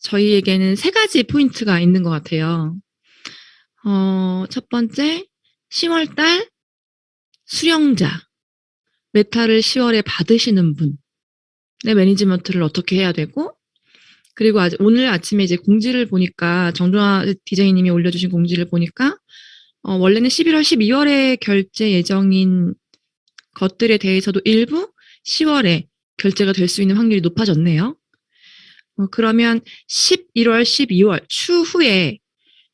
저희에게는 세 가지 포인트가 있는 것 같아요. 첫 번째, 10월 달 수령자, 메타를 10월에 받으시는 분의 매니지먼트를 어떻게 해야 되고, 그리고 오늘 아침에 이제 공지를 보니까, 정조아 디제이님이 올려주신 공지를 보니까, 원래는 11월, 12월에 결제 예정인 것들에 대해서도 일부 10월에 결제가 될 수 있는 확률이 높아졌네요. 그러면 11월, 12월 추후에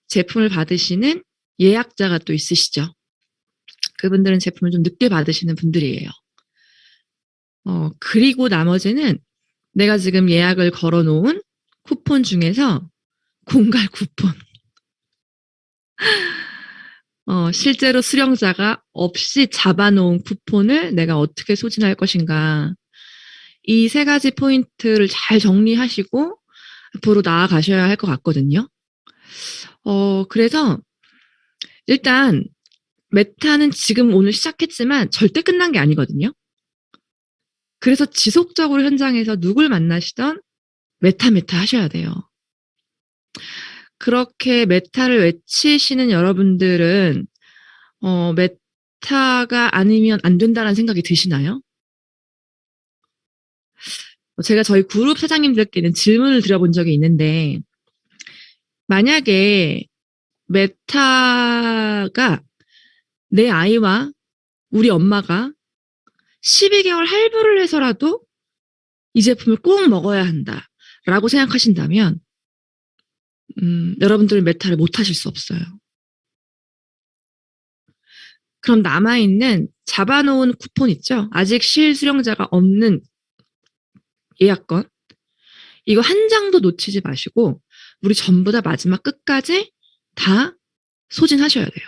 제품을 받으시는 예약자가 또 있으시죠. 그분들은 제품을 좀 늦게 받으시는 분들이에요. 그리고 나머지는 내가 지금 예약을 걸어놓은 쿠폰 중에서 공갈 쿠폰. 실제로 수령자가 없이 잡아놓은 쿠폰을 내가 어떻게 소진할 것인가. 이 세 가지 포인트를 잘 정리하시고 앞으로 나아가셔야 할 것 같거든요. 그래서 일단 메타는 지금 오늘 시작했지만 절대 끝난 게 아니거든요. 그래서 지속적으로 현장에서 누굴 만나시던 메타 하셔야 돼요. 그렇게 메타를 외치시는 여러분들은 메타가 아니면 안 된다는 생각이 드시나요? 제가 저희 그룹 사장님들께는 질문을 드려본 적이 있는데, 만약에 메타가 내 아이와 우리 엄마가 12개월 할부를 해서라도 이 제품을 꼭 먹어야 한다라고 생각하신다면 여러분들은 메타를 못 하실 수 없어요. 그럼 남아있는 잡아놓은 쿠폰 있죠? 아직 실수령자가 없는 예약권. 이거 한 장도 놓치지 마시고 우리 전부 다 마지막 끝까지 다 소진하셔야 돼요.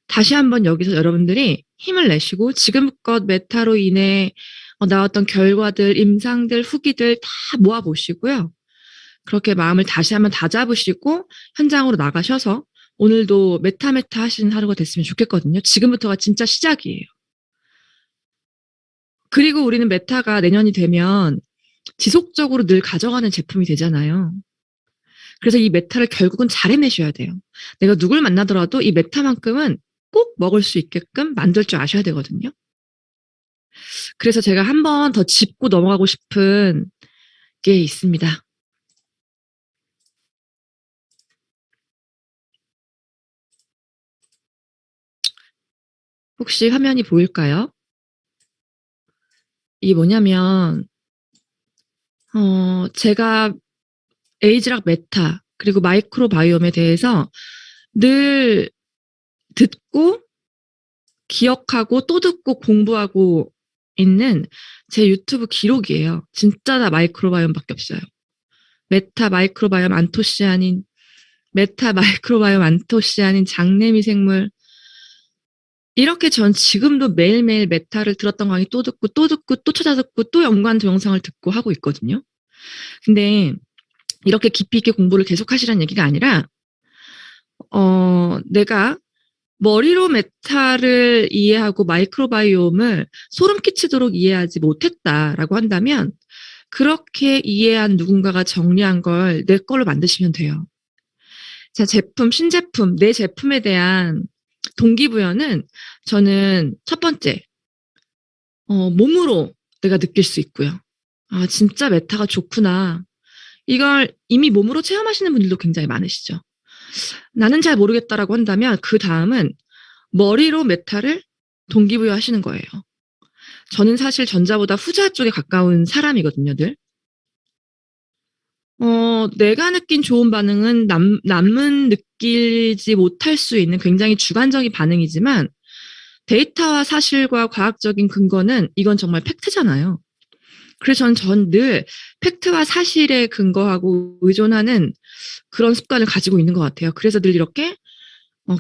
다시 한번 여기서 여러분들이 힘을 내시고 지금껏 메타로 인해 나왔던 결과들, 임상들, 후기들 다 모아보시고요. 그렇게 마음을 다시 한번 다잡으시고 현장으로 나가셔서 오늘도 메타 하시는 하루가 됐으면 좋겠거든요. 지금부터가 진짜 시작이에요. 그리고 우리는 메타가 내년이 되면 지속적으로 늘 가져가는 제품이 되잖아요. 그래서 이 메타를 결국은 잘 해내셔야 돼요. 내가 누굴 만나더라도 이 메타만큼은 꼭 먹을 수 있게끔 만들 줄 아셔야 되거든요. 그래서 제가 한 번 더 짚고 넘어가고 싶은 게 있습니다. 혹시 화면이 보일까요? 이게 뭐냐면 제가 에이즈락 메타 그리고 마이크로바이옴에 대해서 늘 듣고 기억하고 또 듣고 공부하고 있는 제 유튜브 기록이에요. 진짜 다 마이크로바이옴밖에 없어요. 메타 마이크로바이옴 안토시아닌, 메타 마이크로바이옴 안토시아닌 장내미 생물. 이렇게 전 지금도 매일매일 메타를 들었던 강의 또 듣고 또 듣고 또 찾아듣고 또 연관 동영상을 듣고 하고 있거든요. 근데 이렇게 깊이 있게 공부를 계속 하시라는 얘기가 아니라 내가 머리로 메타를 이해하고 마이크로바이옴을 소름 끼치도록 이해하지 못했다라고 한다면 그렇게 이해한 누군가가 정리한 걸 내 걸로 만드시면 돼요. 자, 제품, 신제품, 내 제품에 대한 동기부여는 저는 첫 번째, 몸으로 내가 느낄 수 있고요. 아, 진짜 메타가 좋구나. 이걸 이미 몸으로 체험하시는 분들도 굉장히 많으시죠. 나는 잘 모르겠다라고 한다면 그 다음은 머리로 메타를 동기부여 하시는 거예요. 저는 사실 전자보다 후자 쪽에 가까운 사람이거든요, 늘. 내가 느낀 좋은 반응은 남은 느끼지 못할 수 있는 굉장히 주관적인 반응이지만 데이터와 사실과 과학적인 근거는 이건 정말 팩트잖아요. 그래서 전 늘 팩트와 사실에 근거하고 의존하는 그런 습관을 가지고 있는 것 같아요. 그래서 늘 이렇게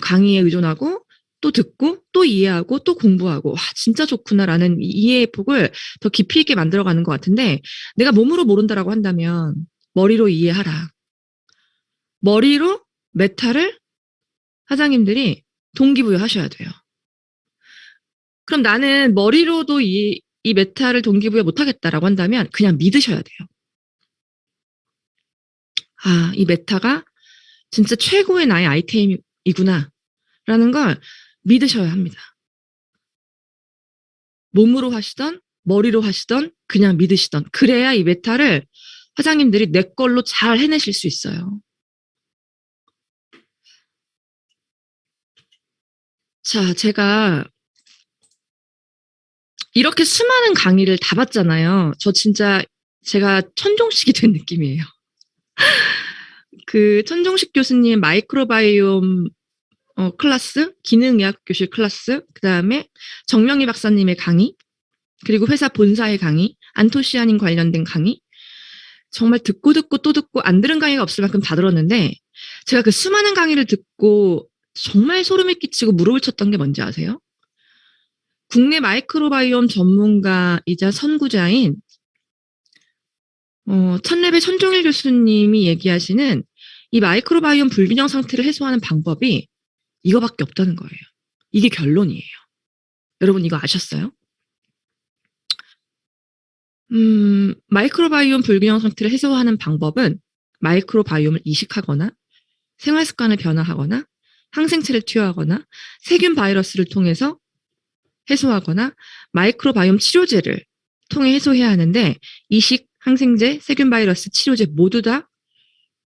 강의에 의존하고 또 듣고 또 이해하고 또 공부하고 와 진짜 좋구나라는 이해의 폭을 더 깊이 있게 만들어가는 것 같은데 내가 몸으로 모른다라고 한다면 머리로 이해하라. 머리로 메타를 사장님들이 동기부여 하셔야 돼요. 그럼 나는 머리로도 이 메타를 동기부여 못하겠다라고 한다면 그냥 믿으셔야 돼요. 아, 이 메타가 진짜 최고의 나의 아이템이구나. 라는 걸 믿으셔야 합니다. 몸으로 하시던, 머리로 하시던, 그냥 믿으시던. 그래야 이 메타를 사장님들이 내 걸로 잘 해내실 수 있어요. 자, 제가 이렇게 수많은 강의를 다 봤잖아요. 저 진짜 제가 천종식이 된 느낌이에요. 그 천종식 교수님 마이크로바이옴 클래스, 기능의학 교실 클래스, 그 다음에 정명희 박사님의 강의, 그리고 회사 본사의 강의, 안토시아닌 관련된 강의, 정말 듣고 또 듣고 안 들은 강의가 없을 만큼 다 들었는데 제가 그 수많은 강의를 듣고 정말 소름이 끼치고 무릎을 쳤던 게 뭔지 아세요? 국내 마이크로바이옴 전문가이자 선구자인 천레배 천종일 교수님이 얘기하시는 이 마이크로바이옴 불균형 상태를 해소하는 방법이 이거밖에 없다는 거예요. 이게 결론이에요. 여러분 이거 아셨어요? 마이크로바이옴 불균형 상태를 해소하는 방법은 마이크로바이옴을 이식하거나 생활 습관을 변화하거나 항생체를 투여하거나 세균 바이러스를 통해서 해소하거나 마이크로바이옴 치료제를 통해 해소해야 하는데 이식, 항생제, 세균 바이러스 치료제 모두 다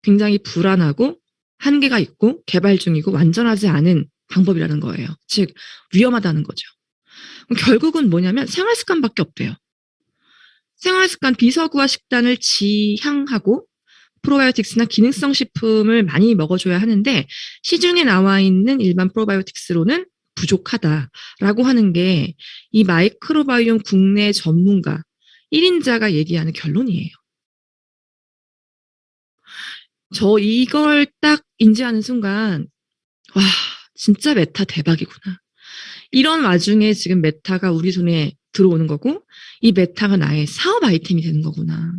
굉장히 불안하고 한계가 있고 개발 중이고 완전하지 않은 방법이라는 거예요. 즉 위험하다는 거죠. 결국은 뭐냐면 생활 습관밖에 없대요. 생활 습관 비서구화 식단을 지향하고 프로바이오틱스나 기능성 식품을 많이 먹어줘야 하는데 시중에 나와 있는 일반 프로바이오틱스로는 부족하다라고 하는 게 이 마이크로바이옴 국내 전문가 1인자가 얘기하는 결론이에요. 저 이걸 딱 인지하는 순간 와 진짜 메타 대박이구나. 이런 와중에 지금 메타가 우리 손에 들어오는 거고 이 메타가 나의 사업 아이템이 되는 거구나.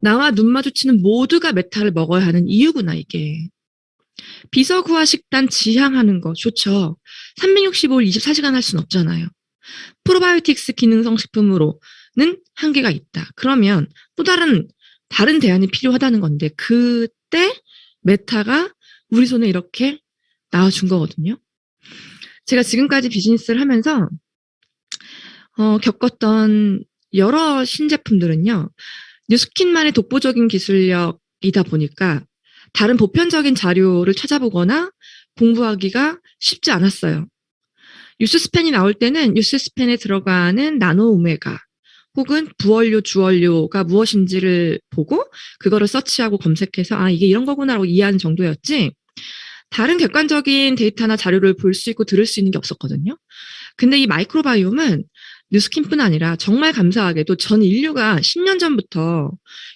나와 눈 마주치는 모두가 메타를 먹어야 하는 이유구나 이게. 비서구화 식단 지향하는 거 좋죠. 365일 24시간 할 수는 없잖아요. 프로바이오틱스 기능성 식품으로는 한계가 있다. 그러면 또 다른 대안이 필요하다는 건데 그때 메타가 우리 손에 이렇게 나와준 거거든요. 제가 지금까지 비즈니스를 하면서 겪었던 여러 신제품들은요. 뉴스킨만의 독보적인 기술력이다 보니까 다른 보편적인 자료를 찾아보거나 공부하기가 쉽지 않았어요. 뉴스스팬이 나올 때는 뉴스스팬에 들어가는 나노 오메가 혹은 부원료, 주원료가 무엇인지를 보고 그거를 서치하고 검색해서 아 이게 이런 거구나라고 이해하는 정도였지 다른 객관적인 데이터나 자료를 볼 수 있고 들을 수 있는 게 없었거든요. 근데 이 마이크로바이옴은 뉴스킨뿐 아니라 정말 감사하게도 전 인류가 10년 전부터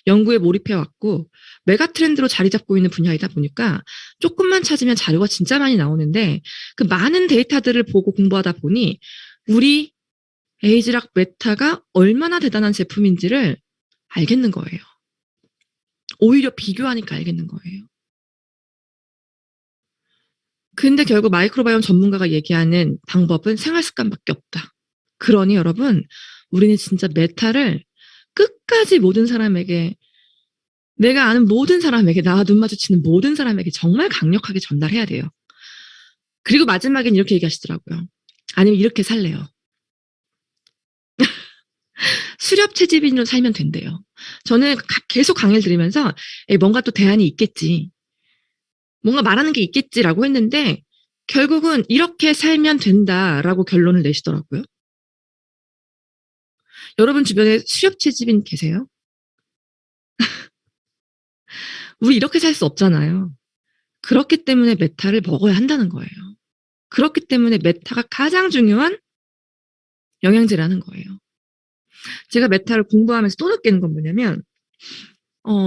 연구에 몰입해왔고 메가 트렌드로 자리 잡고 있는 분야이다 보니까 조금만 찾으면 자료가 진짜 많이 나오는데 그 많은 데이터들을 보고 공부하다 보니 우리 에이즈락 메타가 얼마나 대단한 제품인지를 알겠는 거예요. 오히려 비교하니까 알겠는 거예요. 근데 결국 마이크로바이옴 전문가가 얘기하는 방법은 생활 습관밖에 없다. 그러니 여러분, 우리는 진짜 메타를 끝까지 모든 사람에게 내가 아는 모든 사람에게 나와 눈 마주치는 모든 사람에게 정말 강력하게 전달해야 돼요. 그리고 마지막엔 이렇게 얘기하시더라고요. 아니면 이렇게 살래요. 수렵 채집인으로 살면 된대요. 저는 계속 강의를 들으면서 뭔가 또 대안이 있겠지. 뭔가 말하는 게 있겠지라고 했는데 결국은 이렇게 살면 된다라고 결론을 내시더라고요. 여러분 주변에 수렵 채집인 계세요? 우리 이렇게 살 수 없잖아요. 그렇기 때문에 메타를 먹어야 한다는 거예요. 그렇기 때문에 메타가 가장 중요한 영양제라는 거예요. 제가 메타를 공부하면서 또 느끼는 건 뭐냐면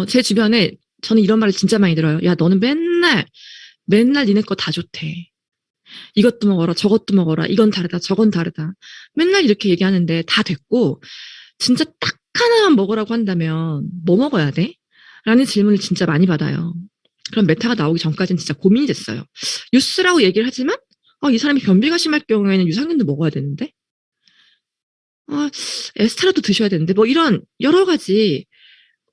제 주변에 저는 이런 말을 진짜 많이 들어요. 야 너는 맨날 니네 거 다 좋대. 이것도 먹어라 저것도 먹어라 이건 다르다 저건 다르다. 맨날 이렇게 얘기하는데 다 됐고 진짜 딱 하나만 먹으라고 한다면 뭐 먹어야 돼? 라는 질문을 진짜 많이 받아요. 그럼 메타가 나오기 전까지는 진짜 고민이 됐어요. 유스라고 얘기를 하지만 이 사람이 변비가 심할 경우에는 유산균도 먹어야 되는데 에스타라도 드셔야 되는데 뭐 이런 여러 가지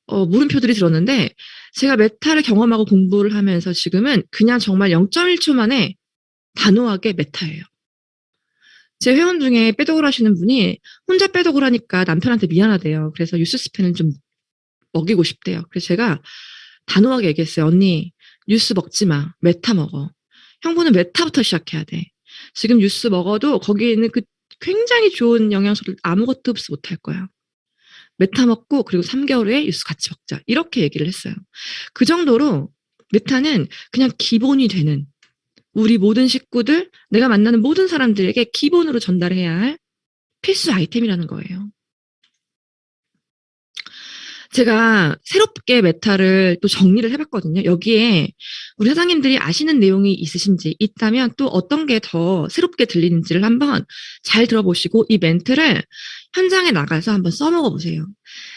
물음표들이 들었는데 제가 메타를 경험하고 공부를 하면서 지금은 그냥 정말 0.1초 만에 단호하게 메타예요. 제 회원 중에 빼독을 하시는 분이 혼자 빼독을 하니까 남편한테 미안하대요. 그래서 뉴스 스팬을 좀 먹이고 싶대요. 그래서 제가 단호하게 얘기했어요. 언니, 뉴스 먹지 마. 메타 먹어. 형부는 메타부터 시작해야 돼. 지금 뉴스 먹어도 거기에 있는 그 굉장히 좋은 영양소를 아무것도 흡수 못할 거야. 메타 먹고 그리고 3개월 후에 뉴스 같이 먹자. 이렇게 얘기를 했어요. 그 정도로 메타는 그냥 기본이 되는 우리 모든 식구들, 내가 만나는 모든 사람들에게 기본으로 전달해야 할 필수 아이템이라는 거예요. 제가 새롭게 메타를 또 정리를 해봤거든요. 여기에 우리 사장님들이 아시는 내용이 있으신지 있다면 또 어떤 게 더 새롭게 들리는지를 한번 잘 들어보시고 이 멘트를 현장에 나가서 한번 써먹어 보세요.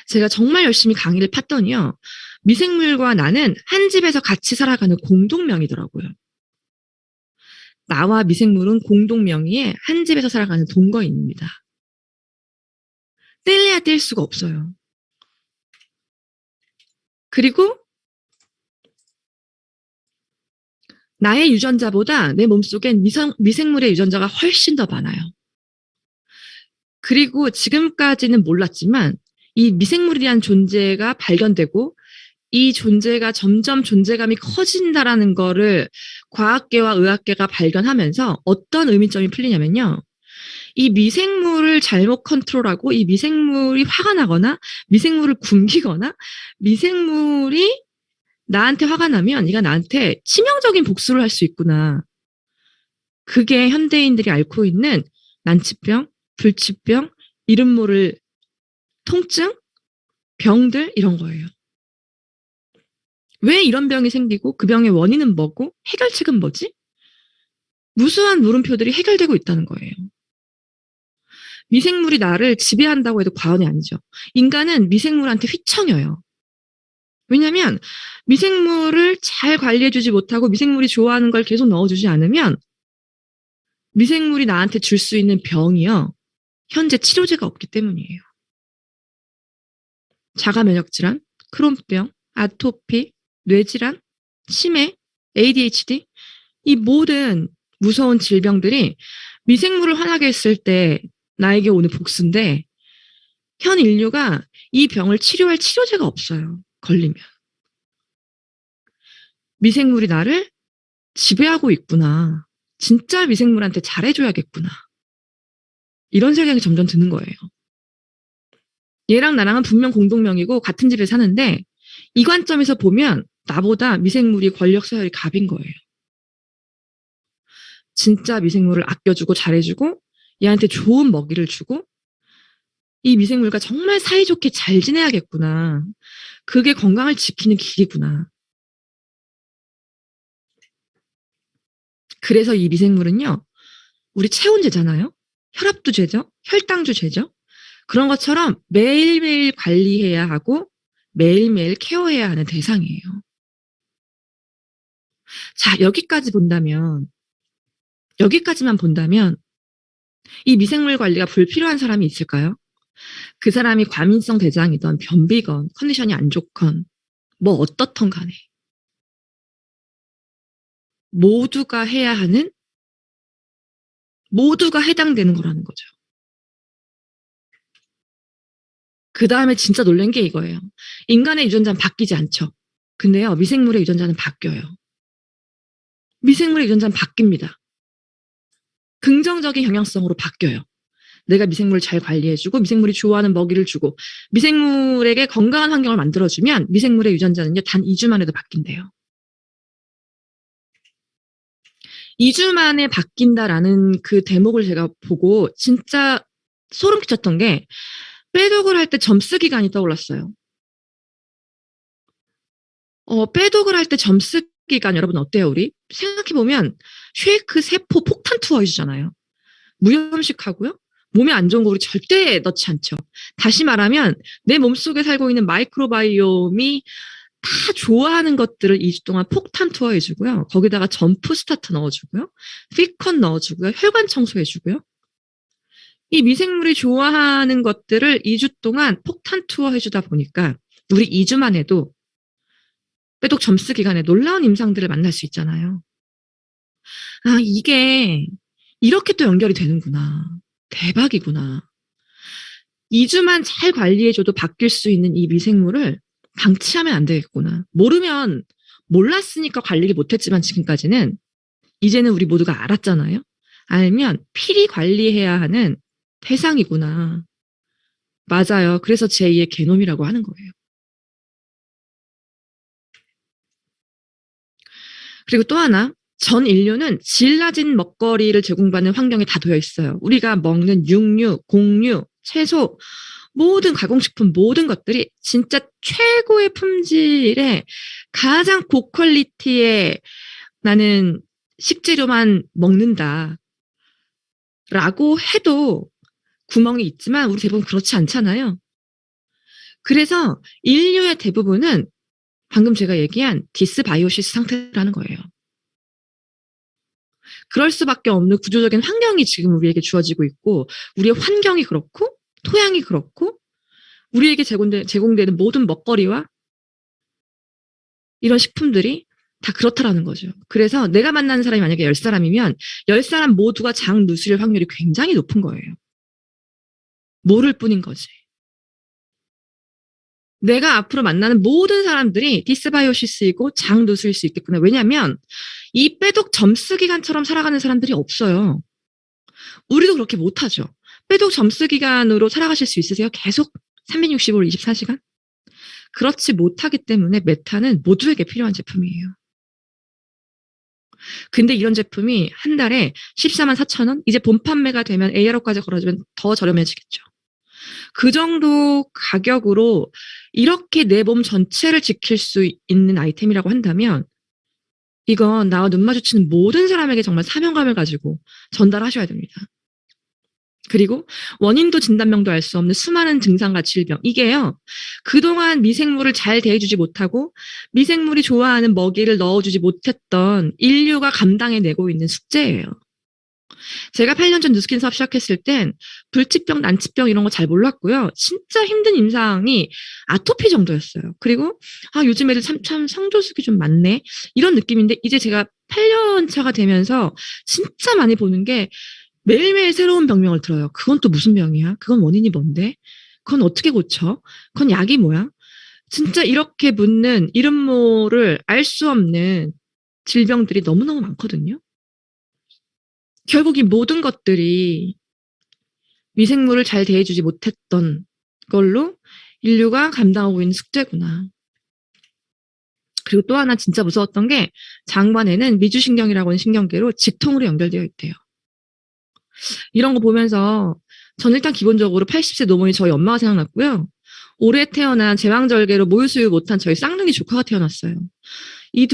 제가 정말 열심히 강의를 팠더니요. 미생물과 나는 한 집에서 같이 살아가는 공동명이더라고요. 나와 미생물은 공동명의의 한 집에서 살아가는 동거인입니다. 뗄래야 뗄 수가 없어요. 그리고 나의 유전자보다 내 몸속엔 미생물의 유전자가 훨씬 더 많아요. 그리고 지금까지는 몰랐지만 이 미생물이라는 존재가 발견되고 이 존재가 점점 존재감이 커진다라는 거를 과학계와 의학계가 발견하면서 어떤 의미점이 풀리냐면요. 이 미생물을 잘못 컨트롤하고 이 미생물이 화가 나거나 미생물을 굶기거나 미생물이 나한테 화가 나면 얘가 나한테 치명적인 복수를 할 수 있구나. 그게 현대인들이 앓고 있는 난치병, 불치병, 이름 모를 통증, 병들 이런 거예요. 왜 이런 병이 생기고 그 병의 원인은 뭐고 해결책은 뭐지? 무수한 물음표들이 해결되고 있다는 거예요. 미생물이 나를 지배한다고 해도 과언이 아니죠. 인간은 미생물한테 휘청여요. 왜냐하면 미생물을 잘 관리해주지 못하고 미생물이 좋아하는 걸 계속 넣어주지 않으면 미생물이 나한테 줄 수 있는 병이요. 현재 치료제가 없기 때문이에요. 자가면역질환, 크론병, 아토피, 뇌질환, 치매, ADHD 이 모든 무서운 질병들이 미생물을 화나게 했을 때 나에게 오는 복수인데 현 인류가 이 병을 치료할 치료제가 없어요. 걸리면. 미생물이 나를 지배하고 있구나. 진짜 미생물한테 잘해줘야겠구나. 이런 생각이 점점 드는 거예요. 얘랑 나랑은 분명 공동명이고 같은 집에 사는데 이 관점에서 보면 나보다 미생물이 권력 서열이 갑인 거예요. 진짜 미생물을 아껴주고 잘해주고 얘한테 좋은 먹이를 주고 이 미생물과 정말 사이좋게 잘 지내야겠구나. 그게 건강을 지키는 길이구나. 그래서 이 미생물은요. 우리 체온제잖아요. 혈압도 재죠. 혈당도 재죠. 그런 것처럼 매일매일 관리해야 하고 매일매일 케어해야 하는 대상이에요. 자, 여기까지만 본다면 이 미생물 관리가 불필요한 사람이 있을까요? 그 사람이 과민성 대장이든 변비건 컨디션이 안 좋건 뭐 어떻든 간에 모두가 해야 하는 모두가 해당되는 거라는 거죠. 그 다음에 진짜 놀란 게 이거예요. 인간의 유전자는 바뀌지 않죠. 근데요, 미생물의 유전자는 바뀌어요. 미생물의 유전자는 바뀝니다. 긍정적인 경향성으로 바뀌어요. 내가 미생물을 잘 관리해주고 미생물이 좋아하는 먹이를 주고 미생물에게 건강한 환경을 만들어주면 미생물의 유전자는요, 단 2주 만에도 바뀐대요. 2주 만에 바뀐다라는 그 대목을 제가 보고 진짜 소름 끼쳤던 게 빼독을 할 때 점스 기간이 떠올랐어요. 빼독을 할 때 점스 기간 여러분 어때요, 우리? 생각해보면 쉐이크 세포 폭탄 투하 해주잖아요. 무염식하고요. 몸에 안 좋은 거 우리 절대 넣지 않죠. 다시 말하면 내 몸속에 살고 있는 마이크로바이옴이 다 좋아하는 것들을 2주 동안 폭탄 투하 해주고요. 거기다가 점프 스타트 넣어주고요. 필컨 넣어주고요. 혈관 청소해주고요. 이 미생물이 좋아하는 것들을 2주 동안 폭탄 투하 해주다 보니까 우리 2주만 해도 빼독 점수 기간에 놀라운 임상들을 만날 수 있잖아요. 아, 이게 이렇게 또 연결이 되는구나. 대박이구나. 2주만 잘 관리해줘도 바뀔 수 있는 이 미생물을 방치하면 안 되겠구나. 모르면 몰랐으니까 관리를 못했지만 지금까지는 이제는 우리 모두가 알았잖아요. 알면 필히 관리해야 하는 대상이구나. 맞아요. 그래서 제2의 게놈이라고 하는 거예요. 그리고 또 하나, 전 인류는 질 낮은 먹거리를 제공받는 환경에 다 도여 있어요. 우리가 먹는 육류, 곡류, 채소, 모든 가공식품, 모든 것들이 진짜 최고의 품질의 가장 고퀄리티의 나는 식재료만 먹는다. 라고 해도 구멍이 있지만 우리 대부분 그렇지 않잖아요. 그래서 인류의 대부분은 방금 제가 얘기한 디스바이오시스 상태라는 거예요. 그럴 수밖에 없는 구조적인 환경이 지금 우리에게 주어지고 있고 우리의 환경이 그렇고 토양이 그렇고 우리에게 제공되는 모든 먹거리와 이런 식품들이 다 그렇다라는 거죠. 그래서 내가 만나는 사람이 만약에 10사람이면 10사람 모두가 장 누수일 확률이 굉장히 높은 거예요. 모를 뿐인 거지. 내가 앞으로 만나는 모든 사람들이 디스바이오시스이고 장 누수일 수 있겠구나. 왜냐하면 이 빼독 점수 기간처럼 살아가는 사람들이 없어요. 우리도 그렇게 못하죠. 빼독 점수 기간으로 살아가실 수 있으세요? 계속 365일 24시간? 그렇지 못하기 때문에 메타는 모두에게 필요한 제품이에요. 근데 이런 제품이 한 달에 14만 4천 원? 이제 본 판매가 되면 ARO까지 걸어주면 더 저렴해지겠죠. 그 정도 가격으로 이렇게 내 몸 전체를 지킬 수 있는 아이템이라고 한다면 이건 나와 눈 마주치는 모든 사람에게 정말 사명감을 가지고 전달하셔야 됩니다. 그리고 원인도 진단명도 알 수 없는 수많은 증상과 질병. 이게요. 그동안 미생물을 잘 대해주지 못하고 미생물이 좋아하는 먹이를 넣어주지 못했던 인류가 감당해내고 있는 숙제예요. 제가 8년 전 뉴스킨 사업 시작했을 땐 불치병, 난치병 이런 거 잘 몰랐고요. 진짜 힘든 임상이 아토피 정도였어요. 그리고 요즘 애들 참 성조숙이 좀 많네. 이런 느낌인데 이제 제가 8년 차가 되면서 진짜 많이 보는 게 매일매일 새로운 병명을 들어요. 그건 또 무슨 병이야? 그건 원인이 뭔데? 그건 어떻게 고쳐? 그건 약이 뭐야? 진짜 이렇게 묻는 이름 모를 알 수 없는 질병들이 너무너무 많거든요. 결국 이 모든 것들이 미생물을 잘 대해주지 못했던 걸로 인류가 감당하고 있는 숙제구나. 그리고 또 하나 진짜 무서웠던 게 장관에는 미주신경이라고 하는 신경계로 직통으로 연결되어 있대요. 이런 거 보면서 저는 일단 기본적으로 80세 노모인 저희 엄마가 생각났고요. 올해 태어난 제왕절개로 모유수유 못한 저희 쌍둥이 조카가 태어났어요. 이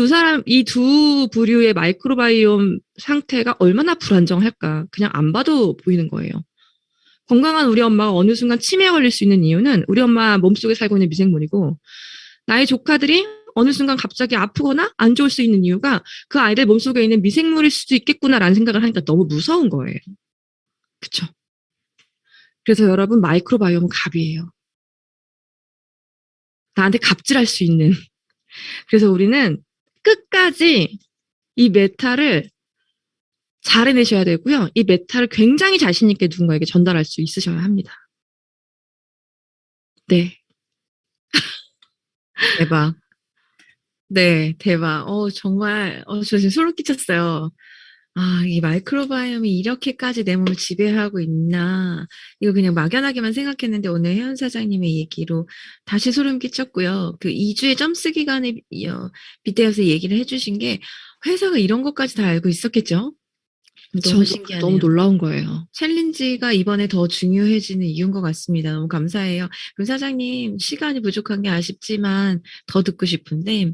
두 부류의 마이크로바이옴 상태가 얼마나 불안정할까. 그냥 안 봐도 보이는 거예요. 건강한 우리 엄마가 어느 순간 치매에 걸릴 수 있는 이유는 우리 엄마 몸속에 살고 있는 미생물이고 나의 조카들이 어느 순간 갑자기 아프거나 안 좋을 수 있는 이유가 그 아이들 몸속에 있는 미생물일 수도 있겠구나라는 생각을 하니까 너무 무서운 거예요. 그쵸? 그래서 여러분 마이크로바이옴은 갑이에요. 나한테 갑질할 수 있는. 그래서 우리는 끝까지 이 메타를 잘 해내셔야 되고요. 이 메타를 굉장히 자신 있게 누군가에게 전달할 수 있으셔야 합니다. 네. 대박. 네, 대박. 정말, 저 지금 소름 끼쳤어요. 이 마이크로바이옴이 이렇게까지 내 몸을 지배하고 있나. 이거 그냥 막연하게만 생각했는데 오늘 혜원 사장님의 얘기로 다시 소름 끼쳤고요. 그 2주의 점수 기간에 빗대어서 얘기를 해주신 게 회사가 이런 것까지 다 알고 있었겠죠? 너무 신기하네요. 너무 놀라운 거예요. 챌린지가 이번에 더 중요해지는 이유인 것 같습니다. 너무 감사해요. 그럼 사장님, 시간이 부족한 게 아쉽지만 더 듣고 싶은데,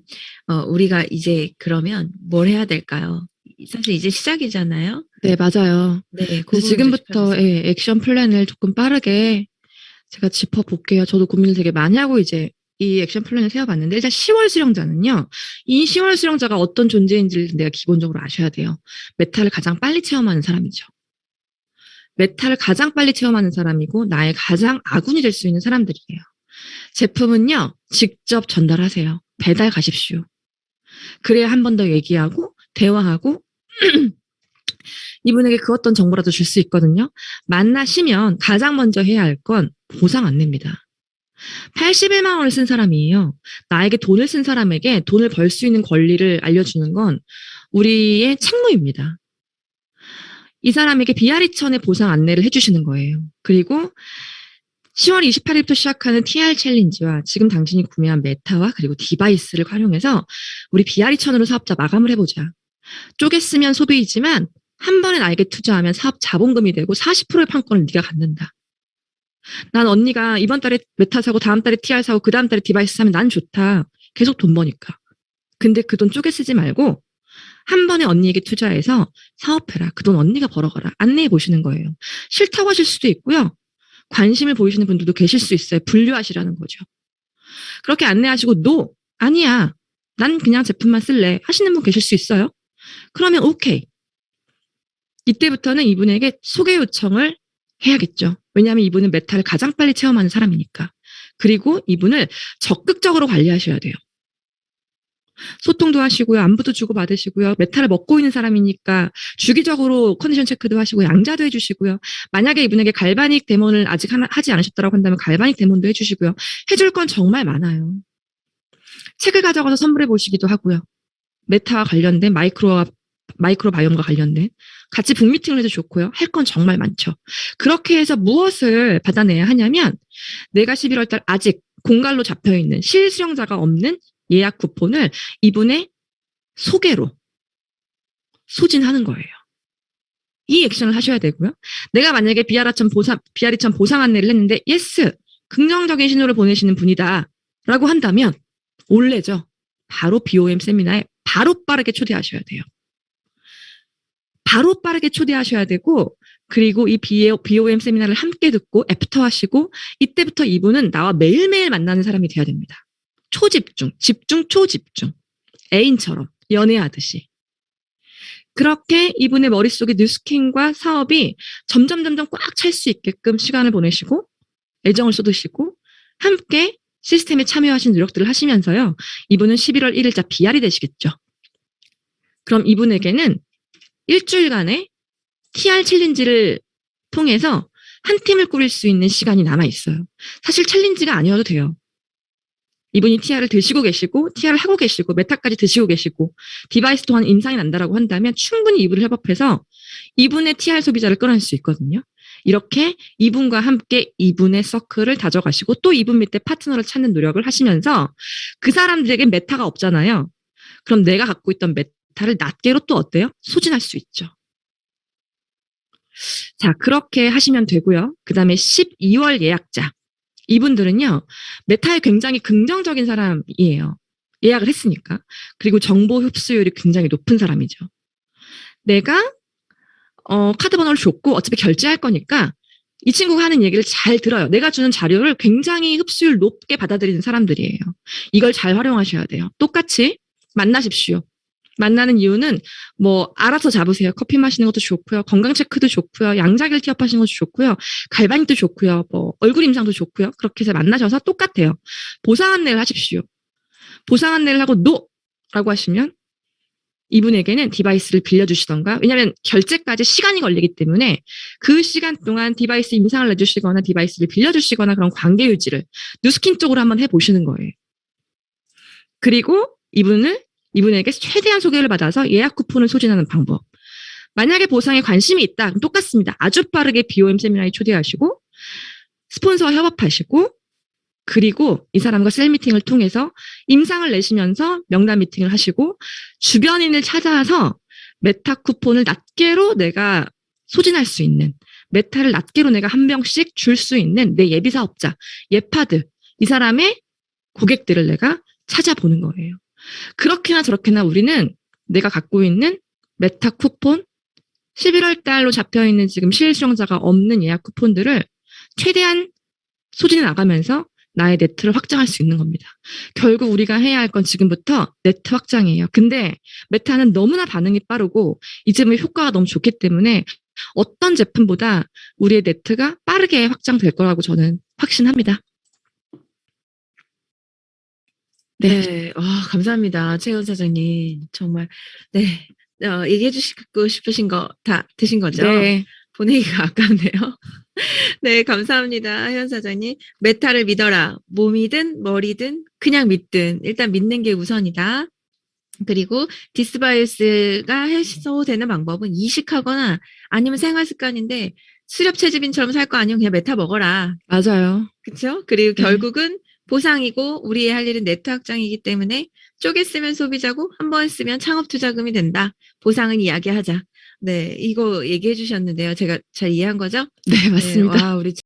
우리가 이제 그러면 뭘 해야 될까요? 사실 이제 시작이잖아요. 네, 맞아요. 네, 그래서 지금부터 액션 플랜을 조금 빠르게 제가 짚어볼게요. 저도 고민을 되게 많이 하고 이제 이 액션 플랜을 세워봤는데 일단 10월 수령자는요. 이 10월 수령자가 어떤 존재인지를 내가 기본적으로 아셔야 돼요. 메타를 가장 빨리 체험하는 사람이죠. 메타를 가장 빨리 체험하는 사람이고 나의 가장 아군이 될 수 있는 사람들이에요. 제품은요, 직접 전달하세요. 배달 가십시오. 그래야 한 번 더 얘기하고, 대화하고, 이분에게 그 어떤 정보라도 줄 수 있거든요. 만나시면 가장 먼저 해야 할 건 보상 안내입니다. 81만 원을 쓴 사람이에요. 나에게 돈을 쓴 사람에게 돈을 벌 수 있는 권리를 알려주는 건 우리의 책무입니다. 이 사람에게 비아리천의 보상 안내를 해주시는 거예요. 그리고 10월 28일부터 시작하는 TR 챌린지와 지금 당신이 구매한 메타와 그리고 디바이스를 활용해서 우리 비아리천으로 사업자 마감을 해보자. 쪼갰으면 소비이지만 한 번에 나에게 투자하면 사업 자본금이 되고 40%의 판권을 네가 갖는다. 난 언니가 이번 달에 메타 사고 다음 달에 TR 사고 그 다음 달에 디바이스 사면 난 좋다. 계속 돈 버니까. 근데 그 돈 쪼개 쓰지 말고 한 번에 언니에게 투자해서 사업해라. 그 돈 언니가 벌어가라. 안내해 보시는 거예요. 싫다고 하실 수도 있고요. 관심을 보이시는 분들도 계실 수 있어요. 분류하시라는 거죠. 그렇게 안내하시고 노 아니야. 난 그냥 제품만 쓸래. 하시는 분 계실 수 있어요. 그러면 오케이. 이때부터는 이분에게 소개 요청을 해야겠죠. 왜냐하면 이분은 메타를 가장 빨리 체험하는 사람이니까. 그리고 이분을 적극적으로 관리하셔야 돼요. 소통도 하시고요. 안부도 주고받으시고요. 메타를 먹고 있는 사람이니까 주기적으로 컨디션 체크도 하시고 양자도 해주시고요. 만약에 이분에게 갈바닉 데몬을 아직 하지 않으셨다고 한다면 갈바닉 데몬도 해주시고요. 해줄 건 정말 많아요. 책을 가져가서 선물해 보시기도 하고요. 메타와 관련된 마이크로바이옴과 관련된 같이 북미팅을 해도 좋고요. 할 건 정말 많죠. 그렇게 해서 무엇을 받아내야 하냐면 내가 11월 달 아직 공갈로 잡혀있는 실수령자가 없는 예약 쿠폰을 이분의 소개로 소진하는 거예요. 이 액션을 하셔야 되고요. 내가 만약에 비아리천 보상 안내를 했는데 예스! 긍정적인 신호를 보내시는 분이다 라고 한다면 올레죠. 바로 BOM 세미나에 바로 빠르게 초대하셔야 돼요. 바로 빠르게 초대하셔야 되고 그리고 이 BOM 세미나를 함께 듣고 애프터 하시고 이때부터 이분은 나와 매일매일 만나는 사람이 돼야 됩니다. 초집중, 집중, 초집중. 애인처럼 연애하듯이. 그렇게 이분의 머릿속에 뉴스캔과 사업이 점점 꽉 찰 수 있게끔 시간을 보내시고 애정을 쏟으시고 함께 시스템에 참여하신 노력들을 하시면서요. 이분은 11월 1일자 BR이 되시겠죠. 그럼 이분에게는 일주일간의 TR 챌린지를 통해서 한 팀을 꾸릴 수 있는 시간이 남아있어요. 사실 챌린지가 아니어도 돼요. 이분이 TR을 드시고 계시고 TR을 하고 계시고 메타까지 드시고 계시고 디바이스 또한 임상이 난다라고 한다면 충분히 이분을 협업해서 이분의 TR 소비자를 끌어낼 수 있거든요. 이렇게 이분과 함께 이분의 서클을 다져가시고 또 이분 밑에 파트너를 찾는 노력을 하시면서 그 사람들에게 메타가 없잖아요. 그럼 내가 갖고 있던 메타를 낱개로 또 어때요? 소진할 수 있죠. 자, 그렇게 하시면 되고요. 그 다음에 12월 예약자. 이분들은요, 메타에 굉장히 긍정적인 사람이에요. 예약을 했으니까. 그리고 정보 흡수율이 굉장히 높은 사람이죠. 내가, 카드 번호를 줬고 어차피 결제할 거니까 이 친구가 하는 얘기를 잘 들어요. 내가 주는 자료를 굉장히 흡수율 높게 받아들이는 사람들이에요. 이걸 잘 활용하셔야 돼요. 똑같이 만나십시오. 만나는 이유는 뭐 알아서 잡으세요. 커피 마시는 것도 좋고요. 건강 체크도 좋고요. 양자기를 티업하시는 것도 좋고요. 갈바닉도 좋고요. 뭐 얼굴 임상도 좋고요. 그렇게 해서 만나셔서 똑같아요. 보상 안내를 하십시오. 보상 안내를 하고 노라고 하시면 이분에게는 디바이스를 빌려주시던가 왜냐하면 결제까지 시간이 걸리기 때문에 그 시간 동안 디바이스 임상을 내주시거나 디바이스를 빌려주시거나 그런 관계 유지를 뉴스킨 쪽으로 한번 해보시는 거예요. 그리고 이분에게 최대한 소개를 받아서 예약 쿠폰을 소진하는 방법. 만약에 보상에 관심이 있다. 그럼 똑같습니다. 아주 빠르게 BOM 세미나에 초대하시고 스폰서와 협업하시고 그리고 이 사람과 셀 미팅을 통해서 임상을 내시면서 명단 미팅을 하시고 주변인을 찾아서 메타 쿠폰을 낱개로 내가 소진할 수 있는 메타를 낱개로 내가 한 병씩 줄 수 있는 내 예비 사업자, 예파드 이 사람의 고객들을 내가 찾아보는 거예요. 그렇게나 저렇게나 우리는 내가 갖고 있는 메타 쿠폰 11월 달로 잡혀있는 지금 실수령자가 없는 예약 쿠폰들을 최대한 소진해 나가면서 나의 네트를 확장할 수 있는 겁니다. 결국 우리가 해야 할 건 지금부터 네트 확장이에요. 근데 메타는 너무나 반응이 빠르고 이 제품의 효과가 너무 좋기 때문에 어떤 제품보다 우리의 네트가 빠르게 확장될 거라고 저는 확신합니다. 네. 네. 감사합니다. 최현 사장님. 정말, 네. 얘기해 주시고 싶으신 거 다 드신 거죠? 네. 보내기가 아깝네요. 네, 감사합니다. 혜연 사장님. 메타를 믿어라. 몸이든 머리든 그냥 믿든 일단 믿는 게 우선이다. 그리고 디스바이어스가 해소되는 방법은 이식하거나 아니면 생활 습관인데 수렵 채집인처럼 살 거 아니면 그냥 메타 먹어라. 맞아요. 그쵸? 그리고 네. 결국은 보상이고 우리의 할 일은 네트 확장이기 때문에 쪼개 쓰면 소비자고 한 번 쓰면 창업 투자금이 된다. 보상은 이야기하자. 네, 이거 얘기해 주셨는데요. 제가 잘 이해한 거죠? 네, 네, 맞습니다. 와, 우리